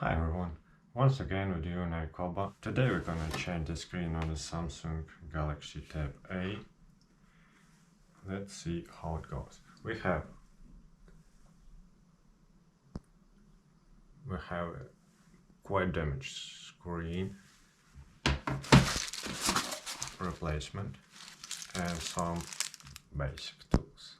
Hi everyone, once again with you and Koba. Today we're gonna change the screen on the Samsung Galaxy Tab A. Let's see how it goes. We have a quite damaged screen replacement and some basic tools.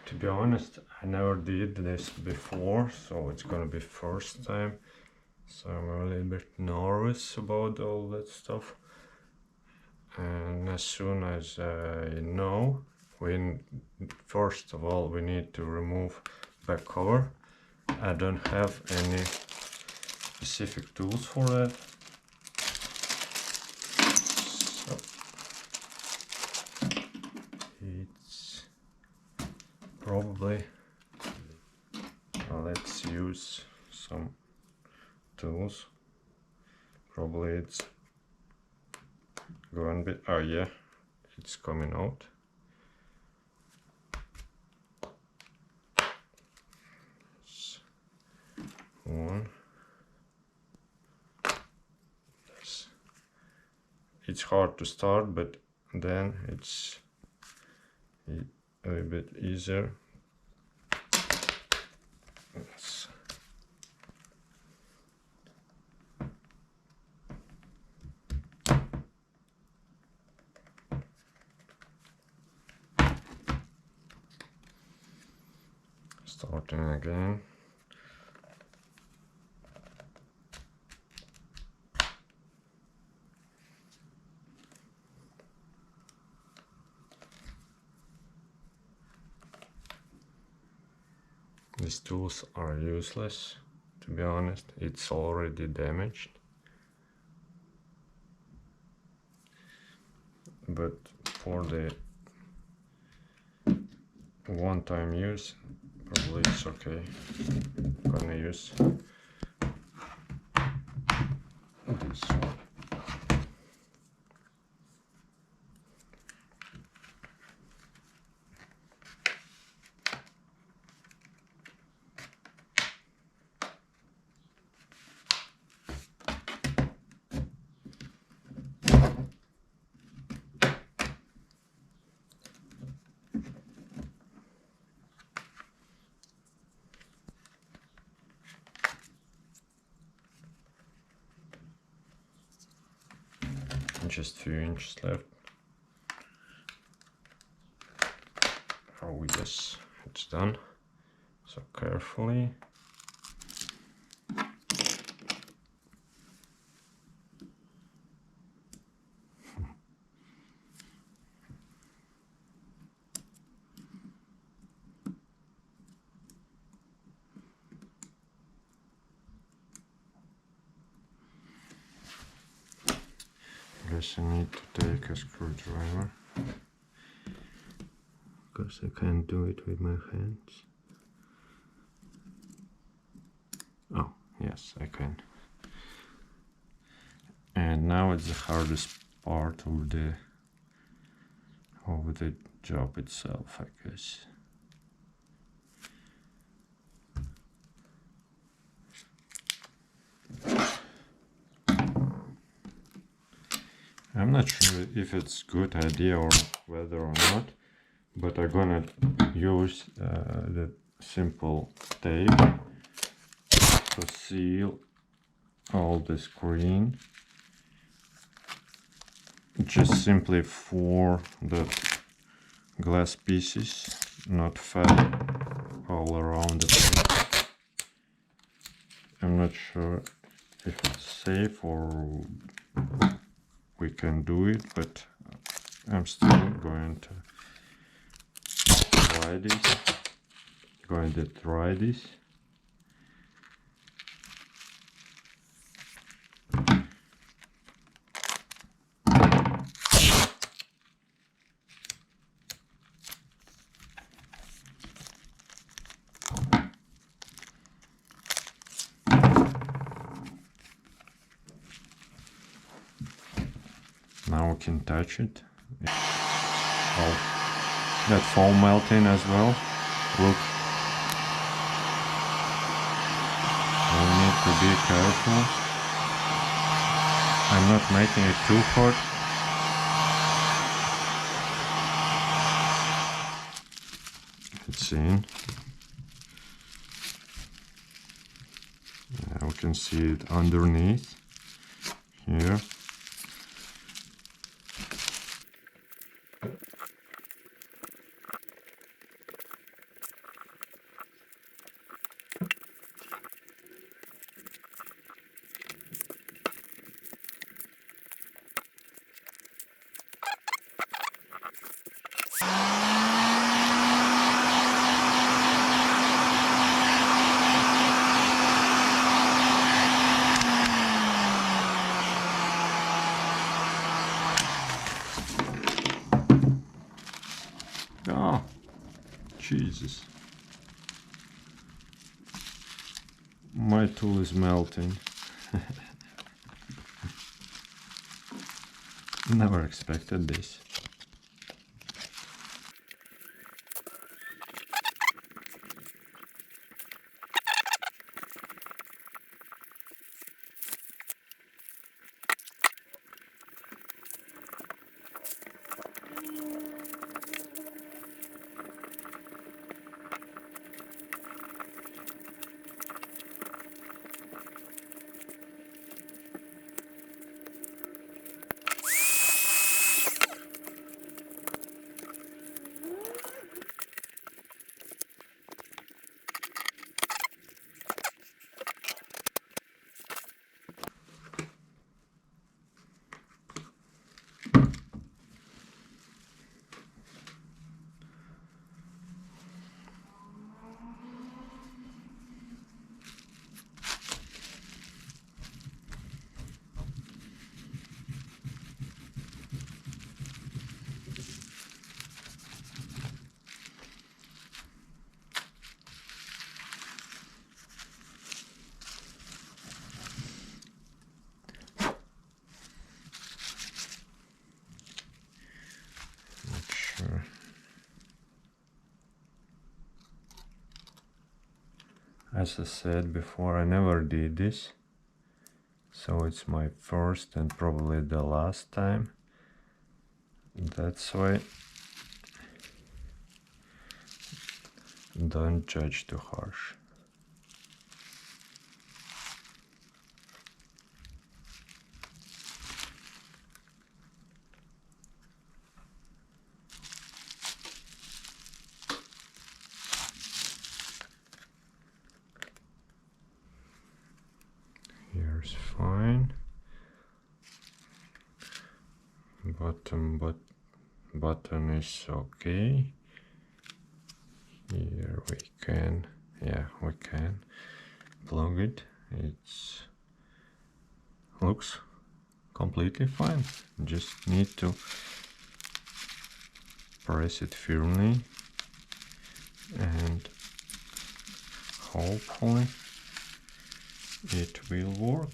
To be honest, I never did this before, so it's gonna be first time. So I'm a little bit nervous about all that stuff. And as soon as I know, first of all we need to remove back cover. I don't have any specific tools for that. So it's probably, let's use some tools. Probably it's going a bit, oh yeah, it's coming out. One. It's hard to start, but then it's a little bit easier. Yes. Starting again. These tools are useless, to be honest. It's already damaged. But for the one-time use, probably it's okay. I'm gonna use this one. Just a few inches left. Oh yes, it's done. So carefully. I guess I need to take a screwdriver, because I can't do it with my hands. Oh, yes, I can. And now it's the hardest part of the job itself, I guess. I'm not sure if it's a good idea or whether or not, but I'm gonna use the simple tape to seal all the screen, just simply for the glass pieces not fell all around the place. I'm not sure if it's safe or we can do it, but I'm still going to try this. Now we can touch it. Oh, that foam melting as well. Look. We need to be careful. I'm not making it too hot. It's in. Yeah, we can see it underneath here. Oh, Jesus. My tool is melting. Never expected this. As I said before, I never did this, so it's my first and probably the last time. That's why don't judge too harsh. Here's fine. Button is okay. Here we can, yeah, we can plug it. It's looks completely fine. Just need to press it firmly and hopefully it will work.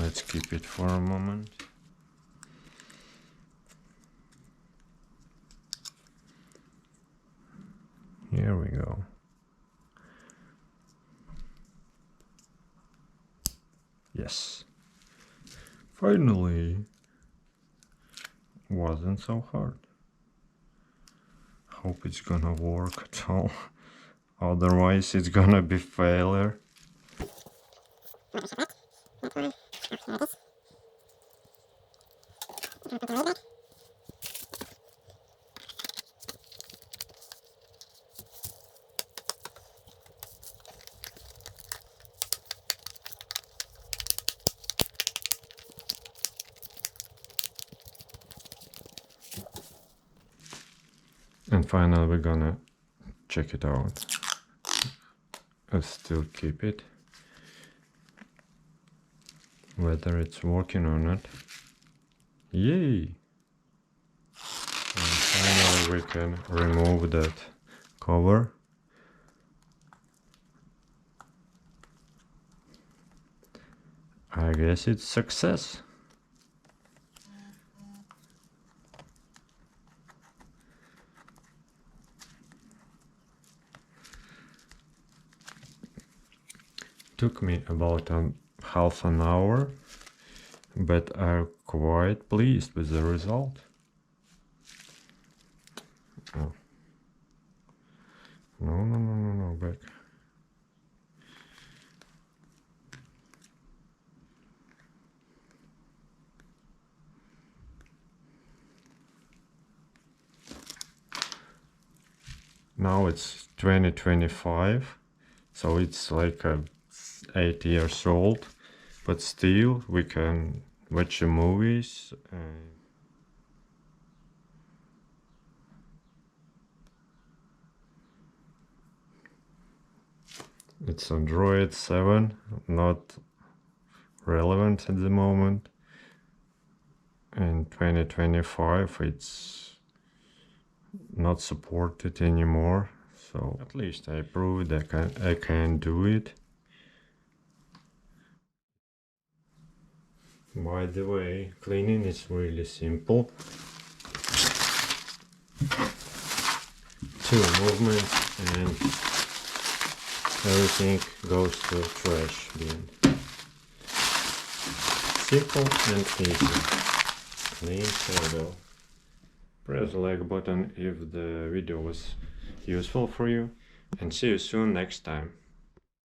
Let's keep it for a moment. Here we go. Yes. Finally. Wasn't so hard. Hope it's gonna work at all. Otherwise it's gonna be failure. And finally we're gonna check it out. I'll still keep it, whether it's working or not. Yay! And finally we can remove that cover. I guess it's success. Took me about half an hour, but I'm quite pleased with the result. Oh. No, back. Now it's 2025, so it's like 8 years old, but still we can watch the movies. It's Android 7, not relevant at the moment. In 2025 it's not supported anymore, so at least I proved I can do it. By the way, cleaning is really simple. 2 movements and everything goes to the trash bin. Simple and easy. Clean photo. Press the like button if the video was useful for you, and see you soon next time.